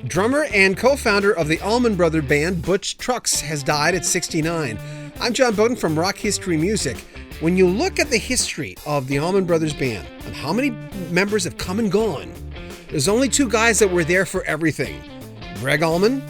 Drummer and co-founder of the Allman Brother band, Butch Trucks, has died at 69. I'm John Bowden from Rock History Music. When you look at the history of the Allman Brothers band and how many members have come and gone, there's only two guys that were there for everything: Gregg Allman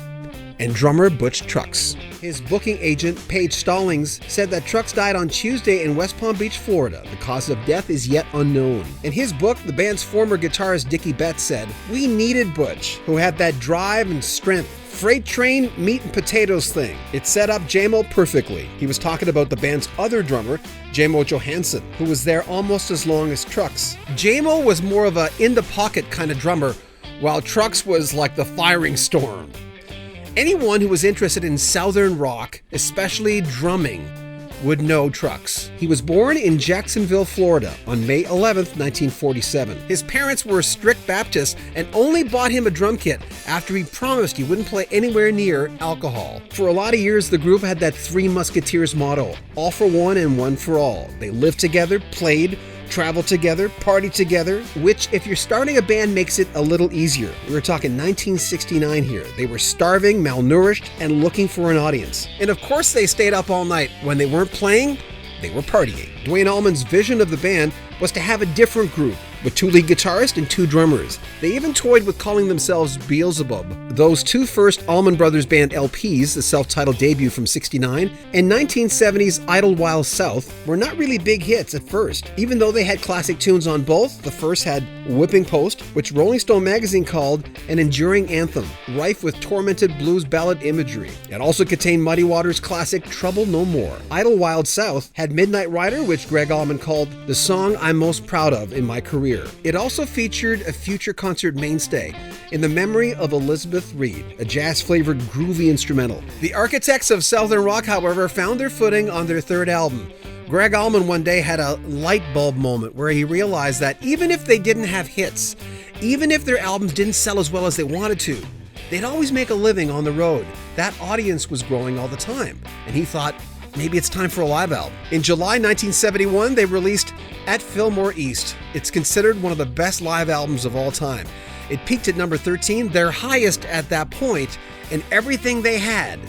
and drummer Butch Trucks. His booking agent, Page Stallings, said that Trucks died on Tuesday in West Palm Beach, Florida. The cause of death is yet unknown. In his book, the band's former guitarist Dicky Betts said, "We needed Butch, who had that drive and strength. Freight train, meat and potatoes thing. It set up Jaimoe perfectly." He was talking about the band's other drummer, Jaimoe Johanson, who was there almost as long as Trucks. Jaimoe was more of a in-the-pocket kind of drummer, while Trucks was like the firing storm. Anyone who was interested in Southern rock, especially drumming, would know Trucks. He was born in Jacksonville, Florida on May 11th, 1947. His parents were strict Baptists and only bought him a drum kit after he promised he wouldn't play anywhere near alcohol. For a lot of years, the group had that Three Musketeers motto: all for one and one for all. They lived together, played, traveled together, partied together, which, if you're starting a band, makes it a little easier. We were talking 1969 here. They were starving, malnourished, and looking for an audience. And of course they stayed up all night. When they weren't playing, they were partying. Duane Allman's vision of the band was to have a different group, with two lead guitarists and two drummers. They even toyed with calling themselves Beelzebub. Those two first Allman Brothers band LPs, the self-titled debut from '69 and 1970's Idlewild South, were not really big hits at first. Even though they had classic tunes on both, the first had Whipping Post, which Rolling Stone magazine called an enduring anthem, rife with tormented blues ballad imagery. It also contained Muddy Waters' classic Trouble No More. Idlewild South had Midnight Rider, which Gregg Allman called the song I'm most proud of in my career. It also featured a future concert mainstay in the memory of Elizabeth Reed, a jazz-flavored groovy instrumental. The architects of Southern rock, however, found their footing on their third album. Gregg Allman one day had a light bulb moment where he realized that even if they didn't have hits, even if their albums didn't sell as well as they wanted to, they'd always make a living on the road. That audience was growing all the time, and he thought, maybe it's time for a live album. In July 1971, they released At Fillmore East. It's considered one of the best live albums of all time. It peaked at number 13, their highest at that point, and everything they had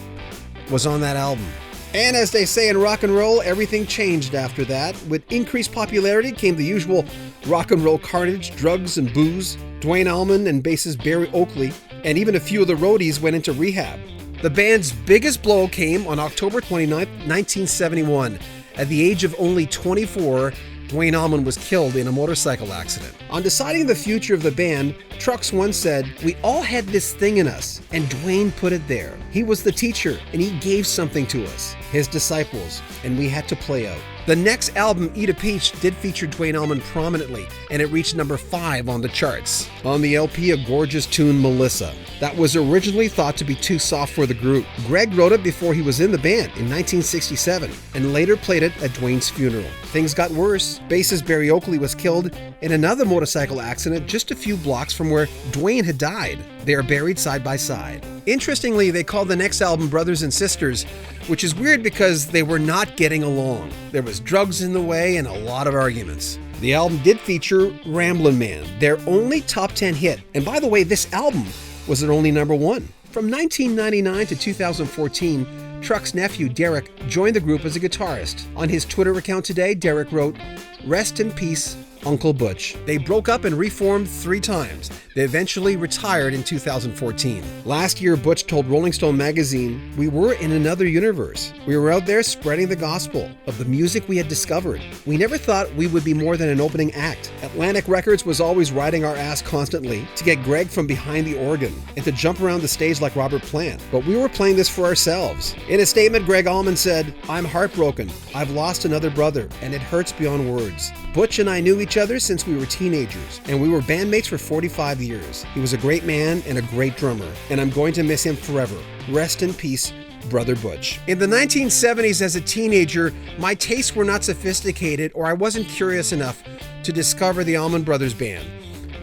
was on that album. And as they say in rock and roll, everything changed after that. With increased popularity came the usual rock and roll carnage, drugs and booze. Duane Allman and bassist Barry Oakley, and even a few of the roadies went into rehab. The band's biggest blow came on October 29, 1971. At the age of only 24, Duane Allman was killed in a motorcycle accident. On deciding the future of the band, Trucks once said, "We all had this thing in us, and Duane put it there. He was the teacher, and he gave something to us, his disciples, and we had to play out." The next album, Eat a Peach, did feature Duane Allman prominently, and it reached number 5 on the charts. On the LP, a gorgeous tune, Melissa, that was originally thought to be too soft for the group. Gregg wrote it before he was in the band in 1967, and later played it at Duane's funeral. Things got worse. Bassist Barry Oakley was killed in another motorcycle accident just a few blocks from where Duane had died. They are buried side by side. Interestingly, they called the next album Brothers and Sisters, which is weird because they were not getting along. There was drugs in the way and a lot of arguments. The album did feature Ramblin' Man, their only top 10 hit. And by the way, this album was their only number 1. From 1999 to 2014, Trucks' nephew, Derek, joined the group as a guitarist. On his Twitter account today, Derek wrote, "Rest in peace, Uncle Butch." They broke up and reformed 3 times. They eventually retired in 2014. Last year, Butch told Rolling Stone magazine, "We were in another universe. We were out there spreading the gospel of the music we had discovered. We never thought we would be more than an opening act. Atlantic Records was always riding our ass constantly to get Gregg from behind the organ and to jump around the stage like Robert Plant. But we were playing this for ourselves." In a statement, Gregg Allman said, "I'm heartbroken. I've lost another brother, and it hurts beyond words. Butch and I knew each other since we were teenagers, and we were bandmates for 45 years. He was a great man and a great drummer, and I'm going to miss him forever. Rest in peace, Brother Butch." In the 1970s, as a teenager, my tastes were not sophisticated, or I wasn't curious enough to discover the Allman Brothers band.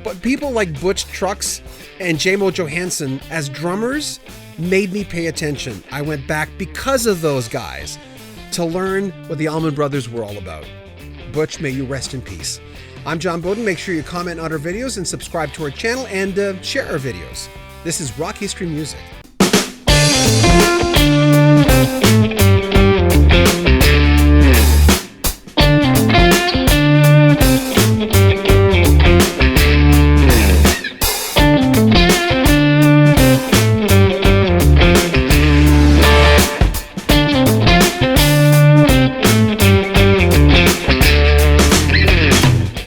But people like Butch Trucks and Jaimoe Johanson as drummers made me pay attention. I went back because of those guys to learn what the Allman Brothers were all about. Butch, may you rest in peace. I'm John Bowden. Make sure you comment on our videos and subscribe to our channel and share our videos. This is Rock History Music.